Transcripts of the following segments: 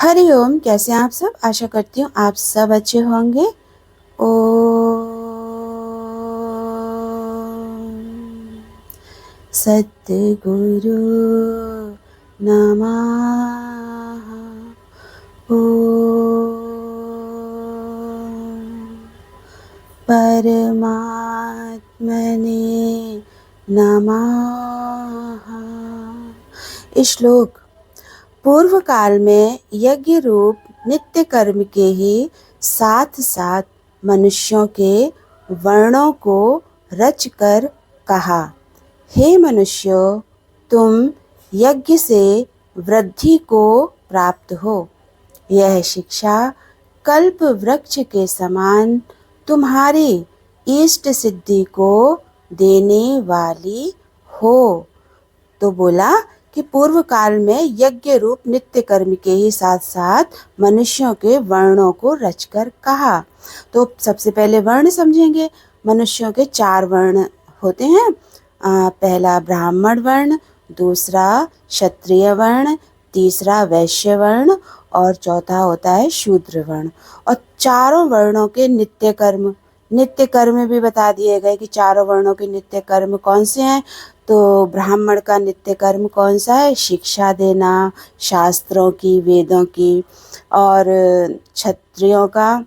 हरिओम। कैसे हैं आप सब? आशा करती हूँ आप सब अच्छे होंगे। ओम सद्गुरु नमः। ओम परमात्मने नमः। इस श्लोक पूर्व काल में यज्ञ रूप नित्य कर्म के ही साथ साथ मनुष्यों के वर्णों को रचकर कहा, हे मनुष्यों, तुम यज्ञ से वृद्धि को प्राप्त हो। यह शिक्षा कल्प वृक्ष के समान तुम्हारी इष्ट सिद्धि को देने वाली हो। तो बोला कि पूर्व काल में यज्ञ रूप नित्य कर्म के ही साथ साथ मनुष्यों के वर्णों को रचकर कहा। तो सबसे पहले वर्ण समझेंगे। मनुष्यों के 4 वर्ण होते हैं। पहला ब्राह्मण वर्ण, दूसरा क्षत्रिय वर्ण, तीसरा वैश्य वर्ण और चौथा होता है शूद्र वर्ण। और चारों वर्णों के नित्य कर्म भी बता दिए गए कि चारों वर्णों के नित्य कर्म कौन से हैं। तो ब्राह्मण का नित्य कर्म कौन सा है? शिक्षा देना, शास्त्रों की, वेदों की। और क्षत्रियों का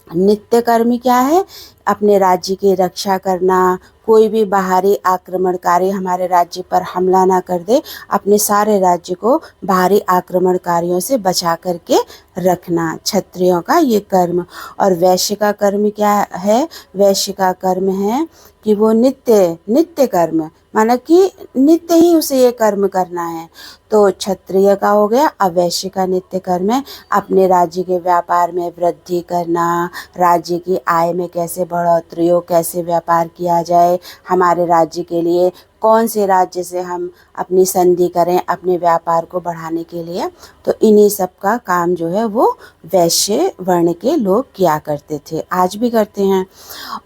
नित्य कर्म क्या है? अपने राज्य की रक्षा करना, कोई भी बाहरी आक्रमणकारी हमारे राज्य पर हमला ना कर दे, अपने सारे राज्य को बाहरी आक्रमणकारियों से बचा करके रखना, क्षत्रियों का ये कर्म। और वैश्य का कर्म क्या है? वैश्य का कर्म है कि वो नित्य कर्म, माना कि नित्य ही उसे ये कर्म करना है। तो क्षत्रिय का हो गया। अब वैश्य का नित्य कर्म है अपने राज्य के व्यापार में वृद्धि करना, राज्य की आय में कैसे बढ़ोतरी हो, कैसे व्यापार किया जाए, हमारे राज्य के लिए कौन से राज्य से हम अपनी संधि करें अपने व्यापार को बढ़ाने के लिए। तो इन्हीं सब का काम जो है वो वैश्य वर्ण के लोग किया करते थे, आज भी करते हैं।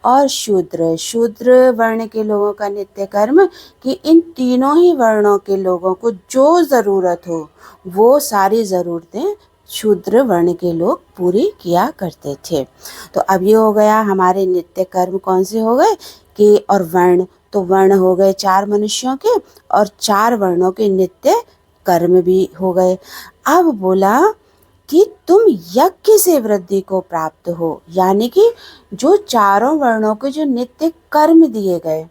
और शूद्र वर्ण के लोगों का नित्य कर्म कि इन तीनों ही वर्णों के लोगों को जो ज़रूरत हो वो सारी ज़रूरतें शूद्र वर्ण के लोग पूरी किया करते थे। तो अब ये हो गया हमारे नित्य कर्म कौन से हो गए कि, और वर्ण, तो वर्ण हो गए 4 मनुष्यों के और 4 वर्णों के नित्य कर्म भी हो गए। अब बोला कि तुम यज्ञ से वृद्धि को प्राप्त हो, यानी कि जो चारों वर्णों के जो नित्य कर्म दिए गए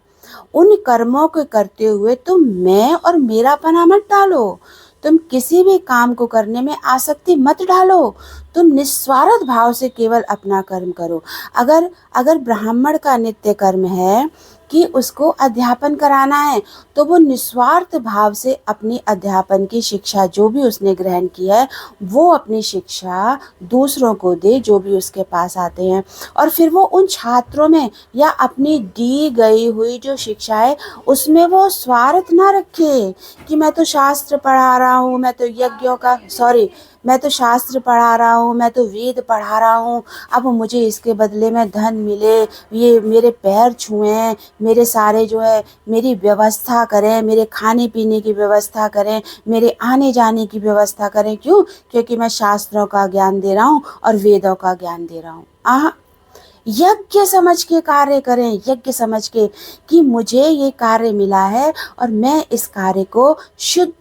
उन कर्मों को करते हुए तुम मैं और मेरापना मत डालो। तुम किसी भी काम को करने में आसक्ति मत डालो। तुम निस्वार्थ भाव से केवल अपना कर्म करो। अगर ब्राह्मण का नित्य कर्म है कि उसको अध्यापन कराना है, तो वो निस्वार्थ भाव से अपनी अध्यापन की शिक्षा जो भी उसने ग्रहण किया है वो अपनी शिक्षा दूसरों को दे जो भी उसके पास आते हैं। और फिर वो उन छात्रों में या अपनी दी गई हुई जो शिक्षा है उसमें वो स्वार्थ ना रखे कि मैं तो शास्त्र पढ़ा रहा हूँ, मैं तो शास्त्र पढ़ा रहा हूँ, मैं तो वेद पढ़ा रहा हूँ, अब मुझे इसके बदले में धन मिले, ये मेरे पैर छुएं, मेरे सारे जो है मेरी व्यवस्था करें, मेरे खाने पीने की व्यवस्था करें, मेरे आने जाने की व्यवस्था करें। क्यों? क्योंकि मैं शास्त्रों का ज्ञान दे रहा हूँ और वेदों का ज्ञान दे रहा हूँ। यज्ञ समझ के कार्य करें, यज्ञ समझ के कि मुझे ये कार्य मिला है और मैं इस कार्य को शुद्धिपन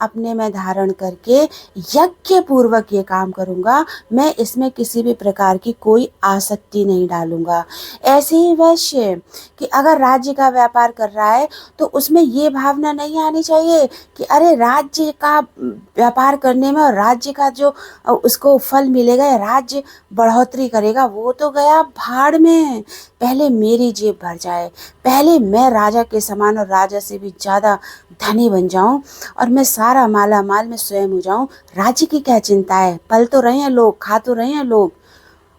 अपने में धारण करके यज्ञ पूर्वक ये काम करूँगा। मैं इसमें किसी भी प्रकार की कोई आसक्ति नहीं डालूँगा। ऐसे ही वैश्य कि अगर राज्य का व्यापार कर रहा है तो उसमें ये भावना नहीं आनी चाहिए कि अरे राज्य का व्यापार करने में और राज्य का जो उसको फल मिलेगा, राज्य बढ़ोतरी करेगा, वो तो गया भाड़ में। पहले मेरी जेब भर जाए, पहले मैं राजा के समान और राजा से भी ज़्यादा धनी बन जाऊं और मैं सारा माला माल में स्वयं हो जाऊं। राज्य की क्या चिंता है, पल तो रहे हैं लोग, खा तो रहे हैं लोग,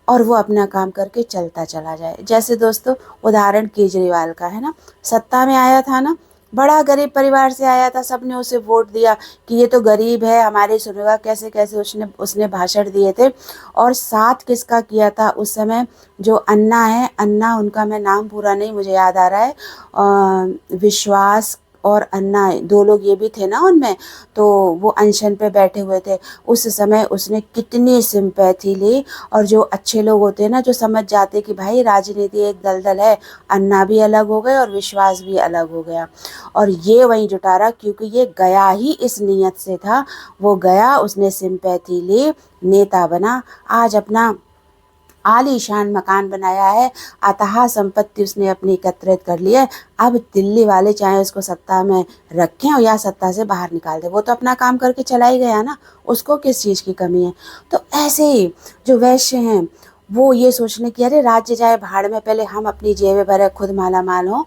और वो अपना काम करके चलता चला जाए। जैसे दोस्तों उदाहरण केजरीवाल का है ना, सत्ता में आया था ना, बड़ा गरीब परिवार से आया था, सबने उसे वोट दिया कि ये तो गरीब है, हमारे सुनेगा, कैसे कैसे उसने भाषण दिए थे। और साथ किसका किया था उस समय? जो अन्ना है, अन्ना, उनका मैं नाम पूरा नहीं मुझे याद आ रहा है, विश्वास और अन्ना, 2 लोग ये भी थे ना उनमें, तो वो अनशन पे बैठे हुए थे। उस समय उसने कितनी सिंपैथी ली, और जो अच्छे लोग होते हैं ना, जो समझ जाते कि भाई राजनीति एक दलदल है, अन्ना भी अलग हो गए और विश्वास भी अलग हो गया, और ये वहीं जुटा रहा, क्योंकि ये गया ही इस नीयत से था। वो गया, उसने सिंपैथी ली, नेता बना, आज अपना आलीशान मकान बनाया है, अथाह संपत्ति उसने अपनी एकत्रित कर ली है। अब दिल्ली वाले चाहे उसको सत्ता में रखें और या सत्ता से बाहर निकाल दे, वो तो अपना काम करके चला ही गया ना, उसको किस चीज़ की कमी है। तो ऐसे ही जो वैश्य हैं, वो ये सोचने की अरे राज्य जाए भाड़ में, पहले हम अपनी जेबें भरे खुद माला माल हों,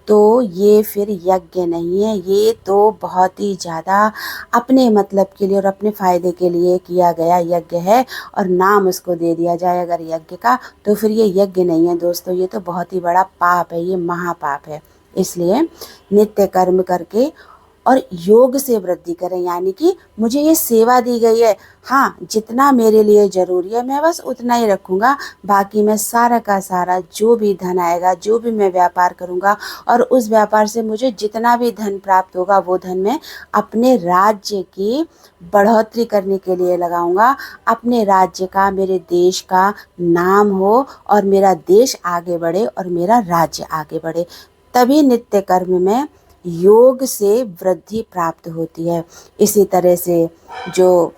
तो ये फिर यज्ञ नहीं है, ये तो बहुत ही ज़्यादा अपने मतलब के लिए और अपने फ़ायदे के लिए किया गया यज्ञ है, और नाम उसको दे दिया जाए अगर यज्ञ का, तो फिर ये यज्ञ नहीं है दोस्तों, ये तो बहुत ही बड़ा पाप है, ये महापाप है। इसलिए नित्य कर्म करके और योग से वृद्धि करें, यानी कि मुझे ये सेवा दी गई है, हाँ जितना मेरे लिए ज़रूरी है मैं बस उतना ही रखूँगा, बाकी मैं सारा का सारा जो भी धन आएगा, जो भी मैं व्यापार करूँगा, और उस व्यापार से मुझे जितना भी धन प्राप्त होगा, वो धन मैं अपने राज्य की बढ़ोतरी करने के लिए लगाऊंगा, अपने राज्य का, मेरे देश का नाम हो, और मेरा देश आगे बढ़े और मेरा राज्य आगे बढ़े। तभी नित्य कर्म में योग से वृद्धि प्राप्त होती है। इसी तरह से जो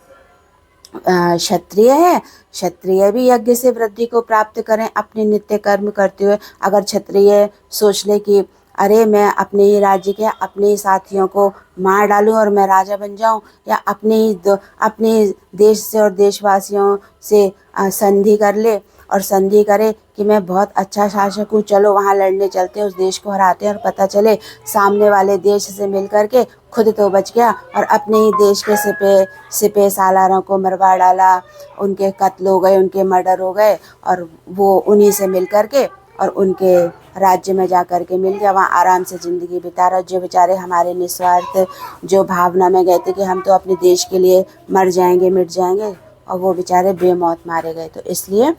क्षत्रिय है, क्षत्रिय भी यज्ञ से वृद्धि को प्राप्त करें अपने नित्य कर्म करते हुए। अगर क्षत्रिय सोच ले कि अरे मैं अपने ही राज्य के अपने ही साथियों को मार डालूं और मैं राजा बन जाऊं, या अपने देश से और देशवासियों से संधि कर ले, और संधि करे कि मैं बहुत अच्छा शासक हूँ, चलो वहाँ लड़ने चलते हैं, उस देश को हराते हैं, और पता चले सामने वाले देश से मिल करके खुद तो बच गया और अपने ही देश के सिपह सालारों को मरवा डाला, उनके कत्ल हो गए, उनके मर्डर हो गए, और वो उन्हीं से मिल करके और उनके राज्य में जा कर के मिल गया, वहाँ आराम से ज़िंदगी बिता रहा। जो बेचारे हमारे निस्वार्थ जो भावना में गए थे कि हम तो अपने देश के लिए मर जाएंगे, मिट जाएंगे, और वो बेचारे बेमौत मारे गए। तो इसलिए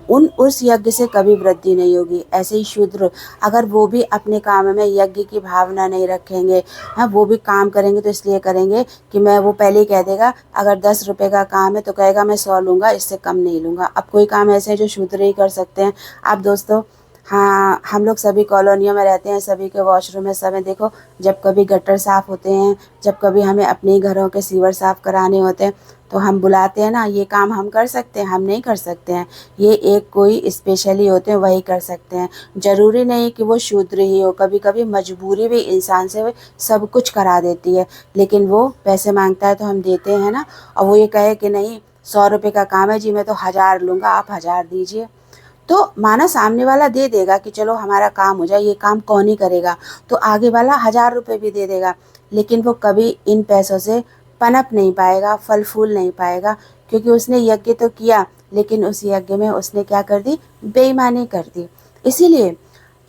उस यज्ञ से कभी वृद्धि नहीं होगी। ऐसे ही शूद्र, अगर वो भी अपने काम में यज्ञ की भावना नहीं रखेंगे, हाँ वो भी काम करेंगे तो इसलिए करेंगे कि मैं, वो पहले ही कह देगा अगर 10 रुपए का काम है तो कहेगा मैं 100 लूँगा, इससे कम नहीं लूँगा। अब कोई काम ऐसे है जो शूद्र ही कर सकते हैं। आप दोस्तों, हाँ हम लोग सभी कॉलोनियों में रहते हैं, सभी के वॉशरूम में समय देखो, जब कभी गटर साफ़ होते हैं, जब कभी हमें अपने ही घरों के सीवर साफ़ कराने होते हैं, तो हम बुलाते हैं ना, ये काम हम कर सकते हैं, हम नहीं कर सकते हैं, ये एक कोई स्पेशली होते हैं वही कर सकते हैं। ज़रूरी नहीं कि वो शूद्र ही हो, कभी कभी मजबूरी भी इंसान से सब कुछ करा देती है, लेकिन वो पैसे मांगता है तो हम देते हैं ना, और वो ये कहे कि नहीं 100 रुपये का काम है जी, मैं तो 1000 लूँगा, आप 1000 दीजिए, तो माना सामने वाला दे देगा कि चलो हमारा काम हो जाए, ये काम कौन ही करेगा, तो आगे वाला 1000 रुपये भी दे देगा, लेकिन वो कभी इन पैसों से पनप नहीं पाएगा, फल फूल नहीं पाएगा, क्योंकि उसने यज्ञ तो किया, लेकिन उस यज्ञ में उसने क्या कर दी, बेईमानी कर दी। इसीलिए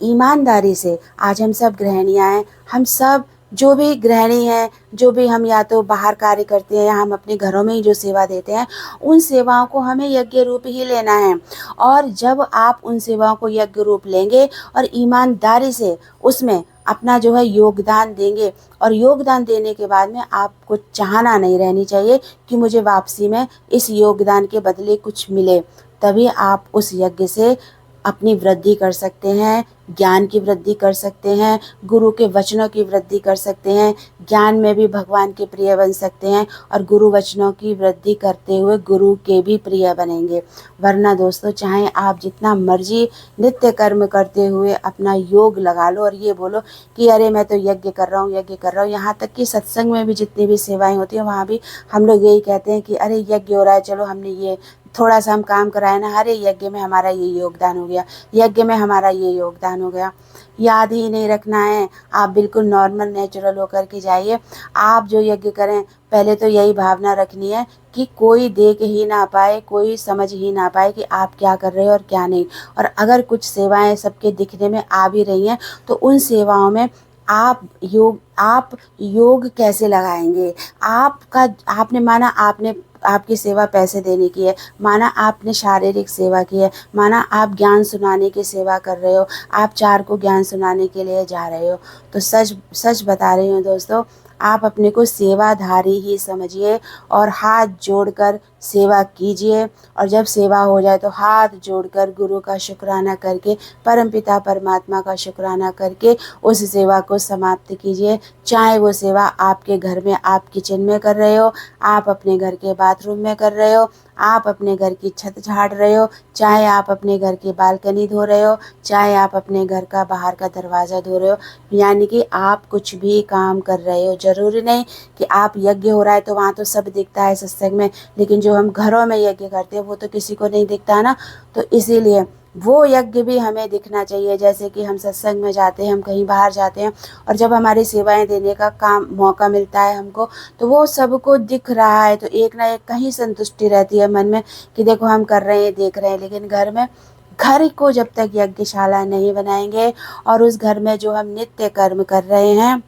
ईमानदारी से आज हम सब गृहिणियाँ हैं, हम सब जो भी गृहिणी हैं, जो भी हम या तो बाहर कार्य करते हैं या हम अपने घरों में ही जो सेवा देते हैं, उन सेवाओं को हमें यज्ञ रूप ही लेना है। और जब आप उन सेवाओं को यज्ञ रूप लेंगे और ईमानदारी से उसमें अपना जो है योगदान देंगे, और योगदान देने के बाद में आपको चाहना नहीं रहनी चाहिए कि मुझे वापसी में इस योगदान के बदले कुछ मिले, तभी आप उस यज्ञ से अपनी वृद्धि कर सकते हैं, ज्ञान की वृद्धि कर सकते हैं, गुरु के वचनों की वृद्धि कर सकते हैं, ज्ञान में भी भगवान के प्रिय बन सकते हैं, और गुरु वचनों की वृद्धि करते हुए गुरु के भी प्रिय बनेंगे। वरना दोस्तों, चाहे आप जितना मर्जी नित्य कर्म करते हुए अपना योग लगा लो और ये बोलो कि अरे मैं तो यज्ञ कर रहा हूँ, यज्ञ कर रहा हूँ, यहाँ तक कि सत्संग में भी जितनी भी सेवाएं होती हैं वहाँ भी हम लोग यही कहते हैं कि अरे यज्ञ हो रहा है, चलो हमने ये थोड़ा सा हम काम कराए ना, अरे यज्ञ में हमारा ये योगदान हो गया, यज्ञ में हमारा ये योगदान हो गया। याद ही नहीं रखना है, आप बिल्कुल नॉर्मल नेचुरल होकर के जाइए। आप जो यज्ञ करें, पहले तो यही भावना रखनी है कि कोई देख ही ना पाए, कोई समझ ही ना पाए कि आप क्या कर रहे हो और क्या नहीं। और अगर कुछ सेवाएं सबके दिखने में आ भी रही हैं, तो उन सेवाओं में आप योग कैसे लगाएंगे। आपने माना आपने आपकी सेवा पैसे देने की है, माना आपने शारीरिक सेवा की है, माना आप ज्ञान सुनाने की सेवा कर रहे हो, आप 4 को ज्ञान सुनाने के लिए जा रहे हो, तो सच सच बता रही हूँ दोस्तों, आप अपने को सेवाधारी ही समझिए और हाथ जोड़कर सेवा कीजिए। और जब सेवा हो जाए तो हाथ जोड़कर गुरु का शुक्राना करके, परमपिता परमात्मा का शुक्राना करके उस सेवा को समाप्त कीजिए। चाहे वो सेवा आपके घर में आप किचन में कर रहे हो, आप अपने घर के बाथरूम में कर रहे हो, आप अपने घर की छत झाड़ रहे हो, चाहे आप अपने घर की बालकनी धो रहे हो, चाहे आप अपने घर का बाहर का दरवाज़ा धो रहे हो, यानी कि आप कुछ भी काम कर रहे हो। ज़रूरी नहीं कि आप यज्ञ हो रहा है तो वहाँ तो सब दिखता है सत्संग में, लेकिन जो हम घरों में यज्ञ करते हैं वो तो किसी को नहीं दिखता ना। तो इसीलिए वो यज्ञ भी हमें दिखना चाहिए। जैसे कि हम सत्संग में जाते हैं, हम कहीं बाहर जाते हैं और जब हमारी सेवाएं देने का काम मौका मिलता है हमको, तो वो सबको दिख रहा है, तो एक ना एक कहीं संतुष्टि रहती है मन में कि देखो हम कर रहे हैं, देख रहे हैं। लेकिन घर को जब तक यज्ञशाला नहीं बनाएंगे और उस घर में जो हम नित्य कर्म कर रहे हैं,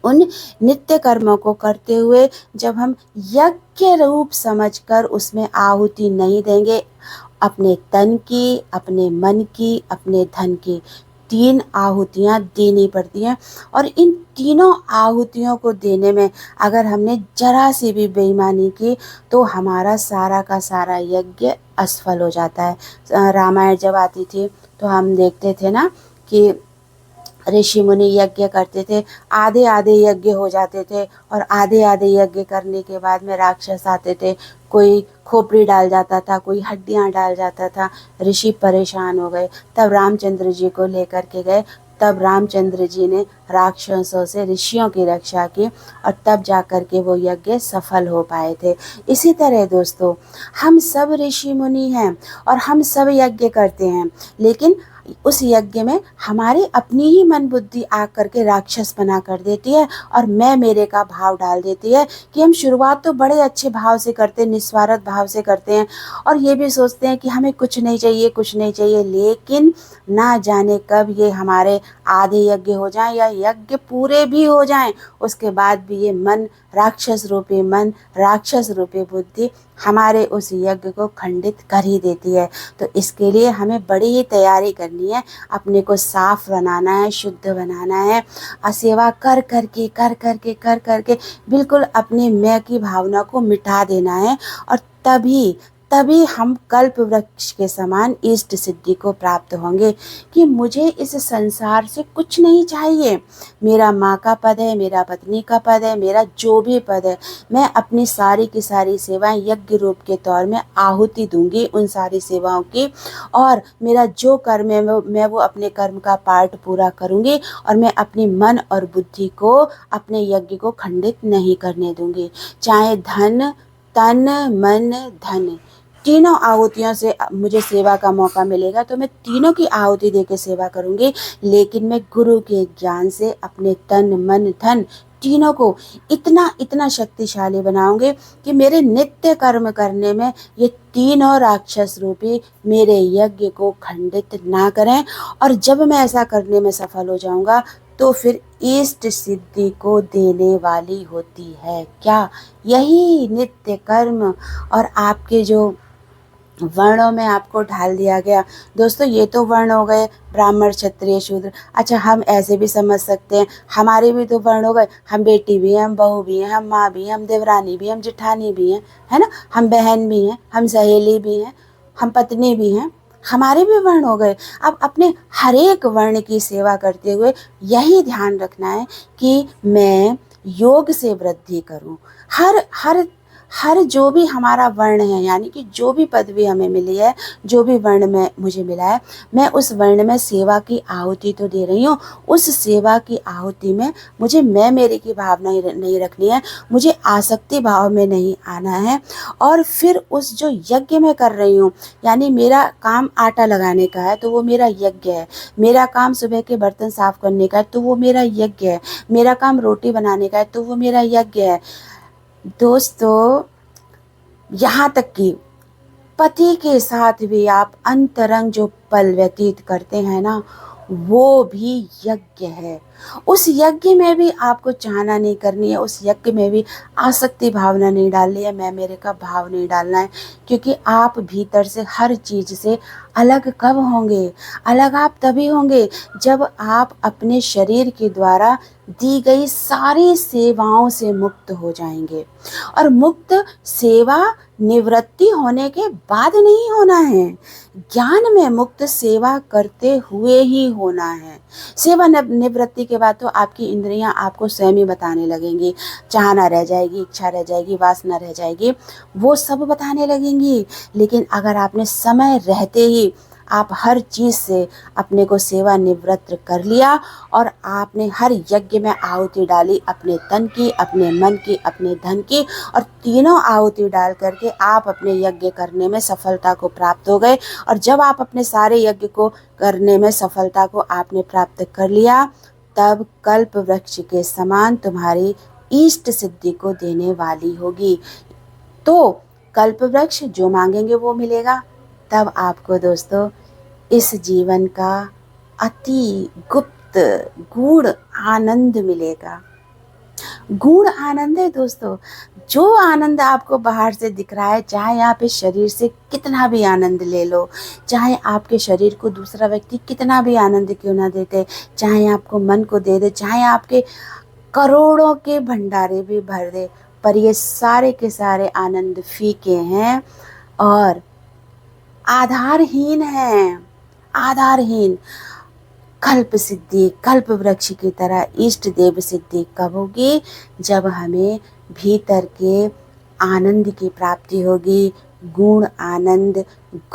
उन नित्य कर्मों को करते हुए जब हम यज्ञ रूप समझकर उसमें आहुति नहीं देंगे, अपने तन की, अपने मन की, अपने धन की, 3 आहुतियाँ देनी पड़ती हैं। और इन तीनों आहुतियों को देने में अगर हमने जरा सी भी बेईमानी की तो हमारा सारा का सारा यज्ञ असफल हो जाता है। रामायण जब आती थी तो हम देखते थे ना कि ऋषि मुनि यज्ञ करते थे, आधे आधे यज्ञ हो जाते थे और आधे आधे यज्ञ करने के बाद में राक्षस आते थे, कोई खोपड़ी डाल जाता था, कोई हड्डियां डाल जाता था। ऋषि परेशान हो गए, तब रामचंद्र जी को लेकर के गए। तब रामचंद्र जी ने राक्षसों से ऋषियों की रक्षा की और तब जाकर के वो यज्ञ सफल हो पाए थे। इसी तरह दोस्तों, हम सब ऋषि मुनि हैं और हम सब यज्ञ करते हैं, लेकिन उस यज्ञ में हमारी अपनी ही मन बुद्धि आ करके राक्षस बना कर देती है और मैं मेरे का भाव डाल देती है कि हम शुरुआत तो बड़े अच्छे भाव से करते हैं, निस्वार्थ भाव से करते हैं और ये भी सोचते हैं कि हमें कुछ नहीं चाहिए, कुछ नहीं चाहिए। लेकिन ना जाने कब ये हमारे आधे यज्ञ हो जाएं या यज्ञ पूरे भी हो जाएं, उसके बाद भी ये मन, राक्षस रूपी मन, राक्षस रूपी बुद्धि हमारे उस यज्ञ को खंडित कर ही देती है। तो इसके लिए हमें बड़ी ही तैयारी करनी है, अपने को साफ बनाना है, शुद्ध बनाना है, सेवा कर करके बिल्कुल अपने मैं की भावना को मिटा देना है और तभी तभी हम कल्प वृक्ष के समान इष्ट सिद्धि को प्राप्त होंगे कि मुझे इस संसार से कुछ नहीं चाहिए। मेरा माँ का पद है, मेरा पत्नी का पद है, मेरा जो भी पद है, मैं अपनी सारी की सारी सेवाएं यज्ञ रूप के तौर में आहुति दूंगी उन सारी सेवाओं की, और मेरा जो कर्म है मैं वो अपने कर्म का पार्ट पूरा करूंगी और मैं अपनी मन और बुद्धि को, अपने यज्ञ को खंडित नहीं करने दूंगी। चाहे धन, तन, मन, धन, तीनों आहुतियों से मुझे सेवा का मौका मिलेगा तो मैं तीनों की आहुति देके सेवा करूंगी, लेकिन मैं गुरु के ज्ञान से अपने तन, मन, धन तीनों को इतना इतना शक्तिशाली बनाऊंगे कि मेरे नित्य कर्म करने में ये तीनों राक्षस रूपी मेरे यज्ञ को खंडित ना करें। और जब मैं ऐसा करने में सफल हो जाऊंगा तो फिर इष्ट सिद्धि को देने वाली होती है क्या, यही नित्य कर्म। और आपके जो वर्णों में आपको ढाल दिया गया दोस्तों, ये तो वर्ण हो गए ब्राह्मण, क्षत्रिय, शूद्र। अच्छा, हम ऐसे भी समझ सकते हैं, हमारे भी तो वर्ण हो गए, हम बेटी भी हैं, हम बहू भी हैं, हम माँ भी हैं, हम देवरानी भी हैं, हम जेठानी भी हैं, है ना, हम बहन भी हैं, हम सहेली भी हैं, हम पत्नी भी हैं, हमारे भी वर्ण हो गए। अब अपने हर एक वर्ण की सेवा करते हुए यही ध्यान रखना है कि मैं योग से वृद्धि करूं। हर हर हर जो भी हमारा वर्ण है, यानी कि जो भी पदवी हमें मिली है, जो भी वर्ण में मुझे मिला है, मैं उस वर्ण में सेवा की आहुति तो दे रही हूँ। उस सेवा की आहुति में मुझे मैं मेरे की भावना नहीं रखनी है, मुझे आसक्ति भाव में नहीं आना है। और फिर उस जो यज्ञ मैं कर रही हूँ, यानी मेरा काम आटा लगाने का है तो वो मेरा यज्ञ है, मेरा काम सुबह के बर्तन साफ करने का है तो वो मेरा यज्ञ है, मेरा काम रोटी बनाने का है तो वो मेरा यज्ञ है। दोस्तों, यहाँ तक कि पति के साथ भी आप अंतरंग जो पल व्यतीत करते हैं ना, वो भी यज्ञ है। उस यज्ञ में भी आपको चाहना नहीं करनी है, उस यज्ञ में भी आसक्ति भावना नहीं डालनी है, मैं मेरे का भाव नहीं डालना है, क्योंकि आप भीतर से हर चीज़ से अलग कब होंगे? अलग आप तभी होंगे जब आप अपने शरीर के द्वारा दी गई सारी सेवाओं से मुक्त हो जाएंगे। और मुक्त सेवा निवृत्ति होने के बाद नहीं होना है, ज्ञान में मुक्त सेवा करते हुए ही होना है। सेवा निवृत्ति के बाद तो आपकी इंद्रियां आपको स्वयं ही बताने लगेंगी, चाहना रह जाएगी, इच्छा रह जाएगी, वासना रह जाएगी, वो सब बताने लगेंगी। लेकिन अगर आपने समय रहते ही आप हर चीज़ से अपने को सेवा निवृत्त कर लिया और आपने हर यज्ञ में आहुति डाली, अपने तन की, अपने मन की, अपने धन की, और तीनों आहुति डाल करके आप अपने यज्ञ करने में सफलता को प्राप्त हो गए। और जब आप अपने सारे यज्ञ को करने में सफलता को आपने प्राप्त कर लिया, तब कल्प वृक्ष के समान तुम्हारी इष्ट सिद्धि को देने वाली होगी। तो कल्प वृक्ष जो मांगेंगे वो मिलेगा। तब आपको दोस्तों इस जीवन का अति गुप्त गूढ़ आनंद मिलेगा। गूढ़ आनंद है दोस्तों। जो आनंद आपको बाहर से दिख रहा है, चाहे आप इस शरीर से कितना भी आनंद ले लो, चाहे आपके शरीर को दूसरा व्यक्ति कितना भी आनंद क्यों ना देते, चाहे आपको मन को दे दे, चाहे आपके करोड़ों के भंडारे भी भर दे, पर ये सारे के सारे आनंद फीके हैं और आधारहीन हैं, आधारहीन। कल्प सिद्धि, कल्प वृक्ष की तरह इष्ट देव सिद्धि कब होगी? जब हमें भीतर के आनंद की प्राप्ति होगी, गुण आनंद,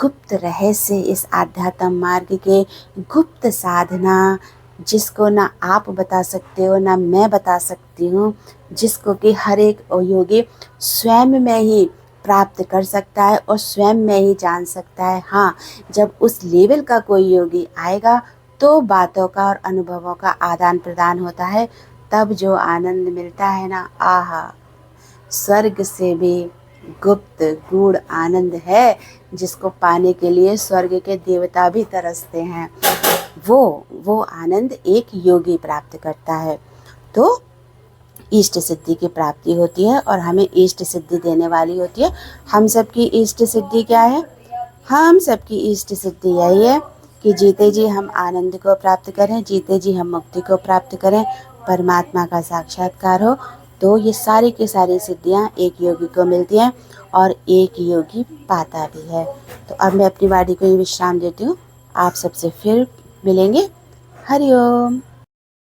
गुप्त रहस्य, इस आध्यात्म मार्ग के गुप्त साधना, जिसको ना आप बता सकते हो ना मैं बता सकती हूँ, जिसको कि हर एक योगी स्वयं में ही प्राप्त कर सकता है और स्वयं में ही जान सकता है। हाँ, जब उस लेवल का कोई योगी आएगा तो बातों का और अनुभवों का आदान प्रदान होता है, तब जो आनंद मिलता है ना, आहा, स्वर्ग से भी गुप्त गूढ़ आनंद है, जिसको पाने के लिए स्वर्ग के देवता भी तरसते हैं। वो आनंद एक योगी प्राप्त करता है। तो इष्ट सिद्धि की प्राप्ति होती है और हमें इष्ट सिद्धि देने वाली होती है। हम सबकी इष्ट सिद्धि क्या है? हम सबकी इष्ट सिद्धि यही है कि जीते जी हम आनंद को प्राप्त करें, जीते जी हम मुक्ति को प्राप्त करें, परमात्मा का साक्षात्कार हो। तो ये सारी की सारी सिद्धियाँ एक योगी को मिलती हैं और एक योगी पाता भी है। तो अब मैं अपनी वाणी को ही विश्राम देती हूँ। आप सबसे फिर मिलेंगे। हरि ओम।